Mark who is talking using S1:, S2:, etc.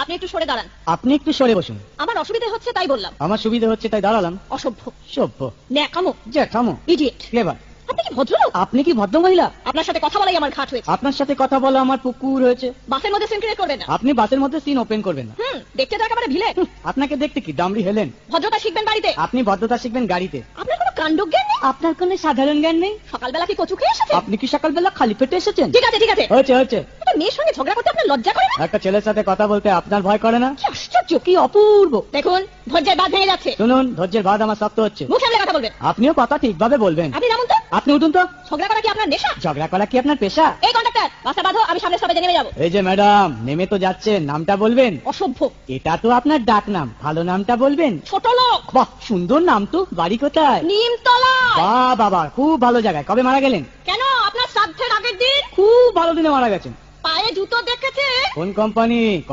S1: আপনি একটু সরে দাঁড়ান।
S2: আপনি একটু সরে বসুন।
S1: আমার অসুবিধা হচ্ছে তাই বললাম।
S2: আমার সুবিধা হচ্ছে তাই দাঁড়ালাম।
S1: অসভ্য,
S2: সভ্য,
S1: ন্যাকামো,
S2: জ্যাঠামো,
S1: ইডিয়েট।
S2: ক্লেভার।
S1: আপনি কি ভদ্রলোক?
S2: আপনি কি ভদ্র মহিলা?
S1: আপনার সাথে কথা বলাই আমার ঘাট হয়েছে।
S2: আপনার সাথে কথা বলা আমার পুকুর হয়েছে।
S1: বাসের মধ্যে সিন ক্রিয়েট করবেন না।
S2: আপনি বাসের মধ্যে সিন ওপেন করবেন না।
S1: দেখতে তো একেবারে ভিলে।
S2: আপনাকে দেখতে কি ডামরি হেলেন?
S1: ভদ্রতা শিখবেন বাড়িতে।
S2: আপনি ভদ্রতা শিখবেন গাড়িতে।
S1: আপনার কোনো কাণ্ডজ্ঞান নেই?
S2: আপনার কোনো সাধারণ জ্ঞান নেই?
S1: সকালবেলা কি কচু খেয়ে এসেছেন?
S2: আপনি কি সকালবেলা খালি পেটে এসেছেন?
S1: ঠিক আছে ঠিক আছে,
S2: হয়েছে হয়েছে।
S1: একটা মেয়ের সঙ্গে ঝগড়া করতে আপনার লজ্জা করে না?
S2: একটা ছেলের সাথে কথা বলতে আপনার ভয় করে না?
S1: কি আশ্চর্য,
S2: কি অপূর্ব।
S1: দেখুন ধৈর্যের বাঁধ ভেঙে যাচ্ছে।
S2: শুনুন, ধৈর্যের বাঁধ আমার শক্ত হচ্ছে।
S1: মুখ সামলে কথা বলবেন।
S2: আপনিও কথা ঠিকভাবে বলবেন।
S1: আপনি নামুন তো।
S2: আপনি উঠুন তো।
S1: ঝগড়া করা কি আপনার নেশা?
S2: ঝগড়া করা কি আপনার পেশা?
S1: এই কন্ডাক্টর, বাসটা বাঁধো, আমি সামনে স্টপেজে নেমে যাবো।
S2: এই যে ম্যাডাম, নেমে তো যাচ্ছেন, নামটা বলবেন।
S1: অসভ্য,
S2: এটা তো আপনার ডাক নাম, ভালো নামটা বলবেন।
S1: ছোট লোক।
S2: বাহ, সুন্দর নাম তো। বাড়ি কোথায়?
S1: নিমতলা।
S2: বাহ বাবা, খুব ভালো জায়গায়। কবে মারা গেলেন?
S1: কেন, আপনার শ্রাদ্ধের আগের দিন।
S2: খুব ভালো দিনে মারা গেছেন।
S1: পায়ে জুতো দেখেছে?
S2: কোন কোম্পানি?